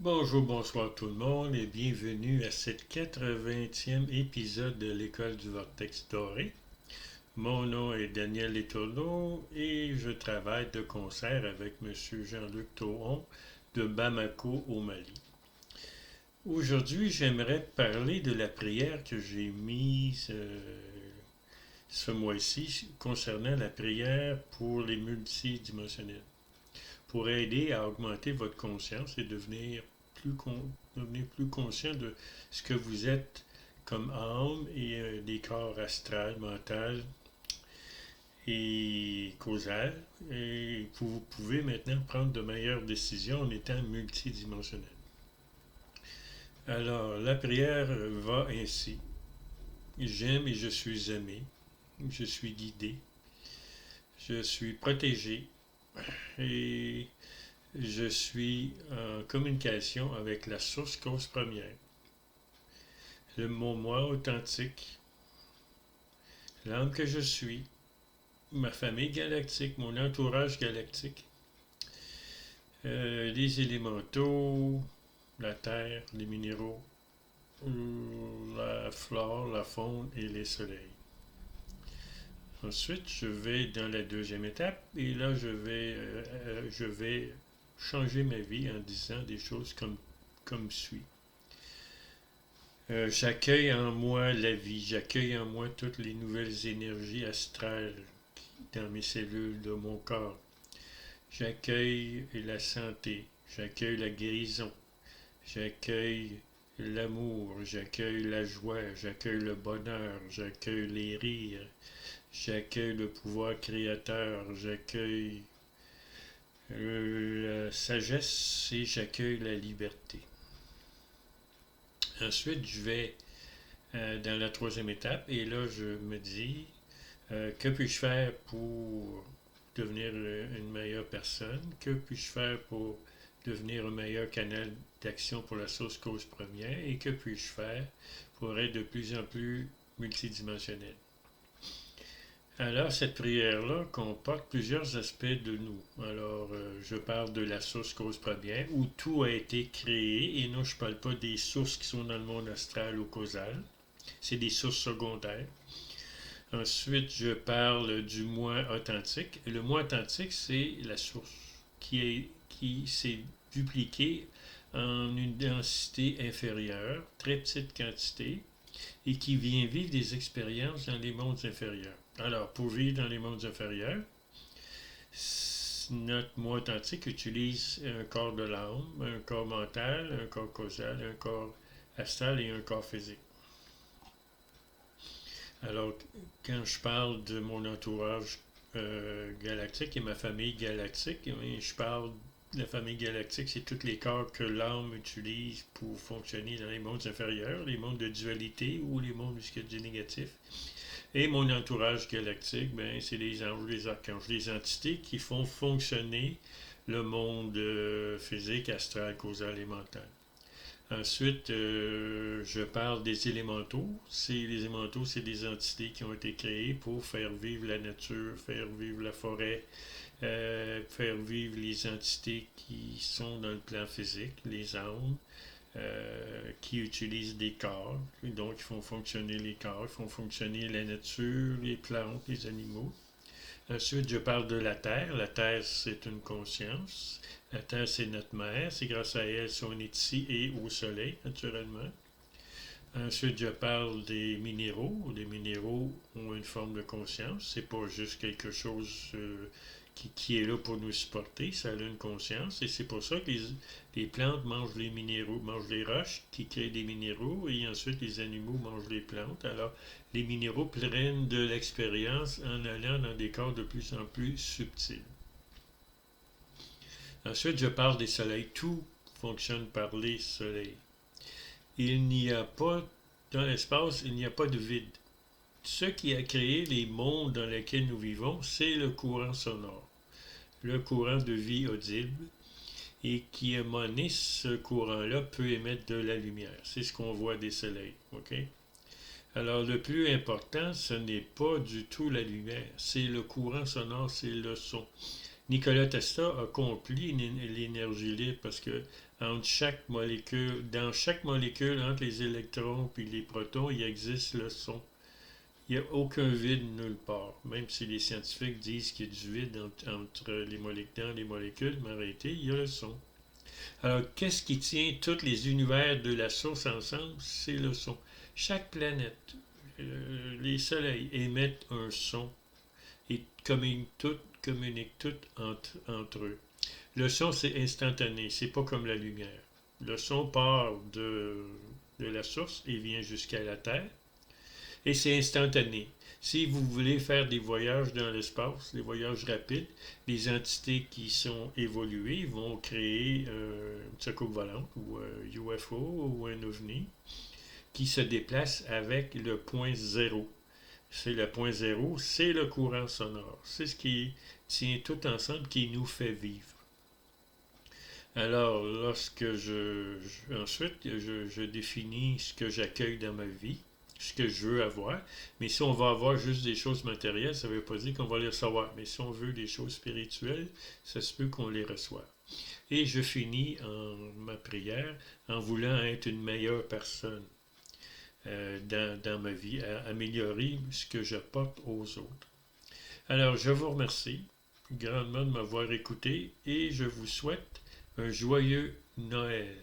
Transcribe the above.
Bonjour, bonsoir tout le monde et bienvenue à cette 80e épisode de l'École du Vortex Doré. Mon nom est Daniel Letourneau et je travaille de concert avec M. Jean-Luc Thoron de Bamako au Mali. Aujourd'hui, j'aimerais parler de la prière que j'ai mise ce mois-ci concernant la prière pour les multidimensionnels, pour aider à augmenter votre conscience et devenir plus conscient de ce que vous êtes comme âme et des corps astral, mental et causal. Et vous pouvez maintenant prendre de meilleures décisions en étant multidimensionnel. Alors, la prière va ainsi. J'aime et je suis aimé. Je suis guidé. Je suis protégé. Et je suis en communication avec la source cause première. Mon moi authentique, l'âme que je suis, ma famille galactique, mon entourage galactique, les élémentaux, la terre, les minéraux, la flore, la faune et les soleils. Ensuite, je vais dans la deuxième étape et là, je vais changer ma vie en disant des choses comme suit. J'accueille en moi la vie, j'accueille en moi toutes les nouvelles énergies astrales dans mes cellules de mon corps. J'accueille la santé, j'accueille la guérison, j'accueille l'amour, j'accueille la joie, j'accueille le bonheur, j'accueille les rires, j'accueille le pouvoir créateur, j'accueille la sagesse et j'accueille la liberté. Ensuite, je vais dans la troisième étape et là, je me dis que puis-je faire pour devenir une meilleure personne? Que puis-je faire pour devenir un meilleur canal d'action pour la source cause première? Et que puis-je faire pour être de plus en plus multidimensionnel? Alors, cette prière-là comporte plusieurs aspects de nous. Alors, je parle de la source cause première, où tout a été créé, et non, je ne parle pas des sources qui sont dans le monde astral ou causal. C'est des sources secondaires. Ensuite, je parle du moi authentique. Le moi authentique, c'est la source qui s'est dupliquée en une densité inférieure, très petite quantité, et qui vient vivre des expériences dans les mondes inférieurs. Alors, pour vivre dans les mondes inférieurs, notre moi authentique utilise un corps de l'âme, un corps mental, un corps causal, un corps astral et un corps physique. Alors, quand je parle de mon entourage galactique et ma famille galactique, je parle de la famille galactique, c'est tous les corps que l'âme utilise pour fonctionner dans les mondes inférieurs, les mondes de dualité ou les mondes où il y a du négatif. Et mon entourage galactique, ben, c'est les anges, les archanges, les entités qui font fonctionner le monde physique, astral, causal et mental. Ensuite, je parle des élémentaux. Les élémentaux, c'est des entités qui ont été créées pour faire vivre la nature, faire vivre la forêt, faire vivre les entités qui sont dans le plan physique, les âmes, qui utilisent des corps, donc ils font fonctionner les corps, ils font fonctionner la nature, les plantes, les animaux. Ensuite, je parle de la Terre. La Terre, c'est une conscience. La Terre, c'est notre mère. C'est grâce à elle si on est ici et au Soleil, naturellement. Ensuite, je parle des minéraux. Les minéraux ont une forme de conscience. C'est pas juste quelque chose qui est là pour nous supporter. Ça a une conscience. Et c'est pour ça que les plantes mangent les minéraux, mangent les roches qui créent des minéraux. Et ensuite, les animaux mangent les plantes. Alors, les minéraux prennent de l'expérience en allant dans des corps de plus en plus subtils. Ensuite, je parle des soleils. Tout fonctionne par les soleils. Il n'y a pas, dans l'espace, il n'y a pas de vide. Ce qui a créé les mondes dans lesquels nous vivons, c'est le courant sonore, le courant de vie audible, et qui, à un moment donné, ce courant-là peut émettre de la lumière. C'est ce qu'on voit des soleils. OK? Alors, le plus important, ce n'est pas du tout la lumière, c'est le courant sonore, c'est le son. Nikola Tesla a accompli l'énergie libre parce que entre chaque molécule, dans chaque molécule, entre les électrons et les protons, il existe le son. Il n'y a aucun vide nulle part. Même si les scientifiques disent qu'il y a du vide entre les molécules, mais arrêtez, il y a le son. Alors, qu'est-ce qui tient tous les univers de la source ensemble? C'est le son. Chaque planète, les soleils émettent un son et communiquent toutes entre eux. Le son, c'est instantané, c'est pas comme la lumière. Le son part de la source et vient jusqu'à la Terre et c'est instantané. Si vous voulez faire des voyages dans l'espace, des voyages rapides, les entités qui sont évoluées vont créer une soucoupe volante ou un UFO ou un OVNI qui se déplace avec le point zéro. C'est le point zéro, c'est le courant sonore. C'est ce qui tient tout ensemble, qui nous fait vivre. Alors, ensuite, je définis ce que j'accueille dans ma vie, ce que je veux avoir. Mais si on va avoir juste des choses matérielles, ça ne veut pas dire qu'on va les recevoir. Mais si on veut des choses spirituelles, ça se peut qu'on les reçoive. Et je finis ma prière en voulant être une meilleure personne dans ma vie, à améliorer ce que j'apporte aux autres. Alors, je vous remercie grandement de m'avoir écouté et je vous souhaite un joyeux Noël.